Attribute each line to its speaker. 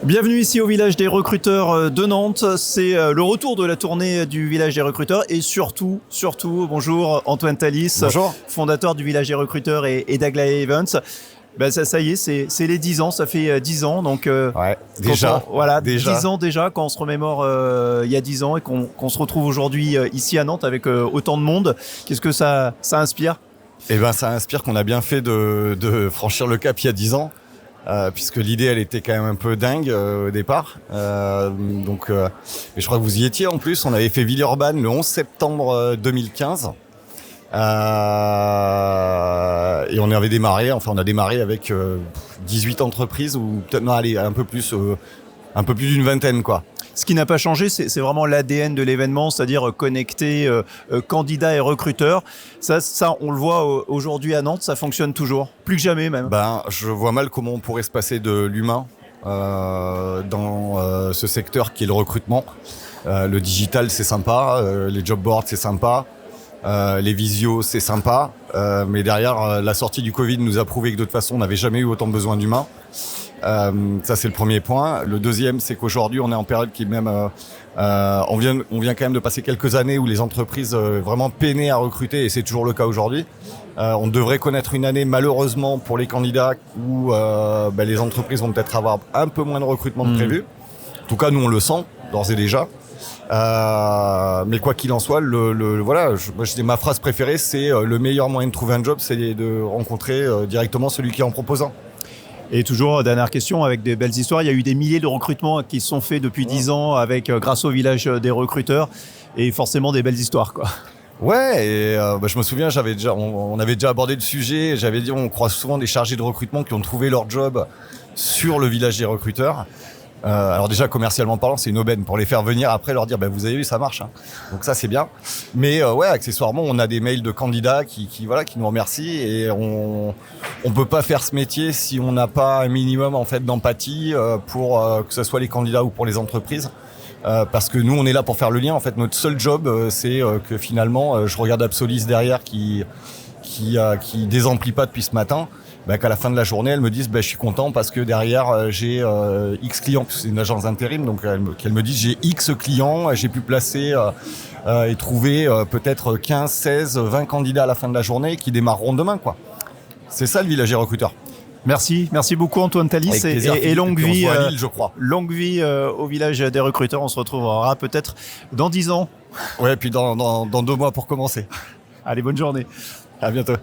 Speaker 1: Bienvenue ici au village des recruteurs de Nantes. C'est le retour de la tournée du village des recruteurs et surtout, bonjour Antoine Thalys,
Speaker 2: bonjour.
Speaker 1: Fondateur du village des recruteurs et d'Aglaé Events. Ben ça y est, c'est les 10 ans, ça fait 10 ans. Donc,
Speaker 2: ouais, déjà.
Speaker 1: Voilà,
Speaker 2: déjà.
Speaker 1: 10 ans déjà, quand on se remémore il y a 10 ans et qu'on se retrouve aujourd'hui ici à Nantes avec autant de monde. Qu'est-ce que ça inspire ?
Speaker 2: Eh ben, ça inspire qu'on a bien fait de franchir le cap il y a 10 ans. Puisque l'idée elle était quand même un peu dingue au départ. Et je crois que vous y étiez en plus. On avait fait Villeurbanne le 11 septembre 2015. Et on avait démarré, on a démarré avec 18 entreprises ou peut-être un peu plus d'une vingtaine quoi.
Speaker 1: Ce qui n'a pas changé, c'est vraiment l'ADN de l'événement, c'est-à-dire connecter candidats et recruteurs. Ça, on le voit aujourd'hui à Nantes, ça fonctionne toujours, plus que jamais même.
Speaker 2: Je vois mal comment on pourrait se passer de l'humain dans ce secteur qui est le recrutement. Le digital, c'est sympa, les job boards, c'est sympa, les visios, c'est sympa. Mais derrière, la sortie du Covid nous a prouvé que de toute façon, on n'avait jamais eu autant besoin d'humains. Ça c'est le premier point. Le deuxième, c'est qu'aujourd'hui on est en période qui même on vient quand même de passer quelques années où les entreprises vraiment peinaient à recruter et c'est toujours le cas aujourd'hui. On devrait connaître une année malheureusement pour les candidats où les entreprises vont peut-être avoir un peu moins de recrutement que prévu. En tout cas nous on le sent d'ores et déjà. Mais quoi qu'il en soit, ma phrase préférée, c'est le meilleur moyen de trouver un job, c'est de rencontrer directement celui qui est en proposant.
Speaker 1: Et toujours, dernière question, avec des belles histoires, il y a eu des milliers de recrutements qui se sont faits depuis 10 ans grâce au village des recruteurs et forcément des belles histoires, quoi.
Speaker 2: Ouais, et je me souviens, on avait déjà abordé le sujet, j'avais dit on croise souvent des chargés de recrutement qui ont trouvé leur job sur le village des recruteurs. Alors déjà commercialement parlant c'est une aubaine pour les faire venir après leur dire vous avez vu ça marche hein. Donc ça c'est bien mais accessoirement on a des mails de candidats qui nous remercient et on peut pas faire ce métier si on n'a pas un minimum en fait d'empathie pour que ce soit les candidats ou pour les entreprises parce que nous on est là pour faire le lien en fait notre seul job c'est que finalement je regarde Absolis derrière qui désemplit pas depuis ce matin. Qu'à la fin de la journée, elle me dise je suis content parce que derrière j'ai X clients, c'est une agence d'intérim, donc qu'elle me dise j'ai X clients, j'ai pu placer et trouver peut-être 15, 16, 20 candidats à la fin de la journée qui démarreront demain quoi. C'est ça le village des recruteurs.
Speaker 1: Merci beaucoup Antoine Thalys et longue vie,
Speaker 2: Lille, je crois.
Speaker 1: Longue vie au village des recruteurs, on se retrouvera peut-être dans 10 ans.
Speaker 2: Ouais, puis dans 2 mois pour commencer.
Speaker 1: Allez, bonne journée.
Speaker 2: À bientôt.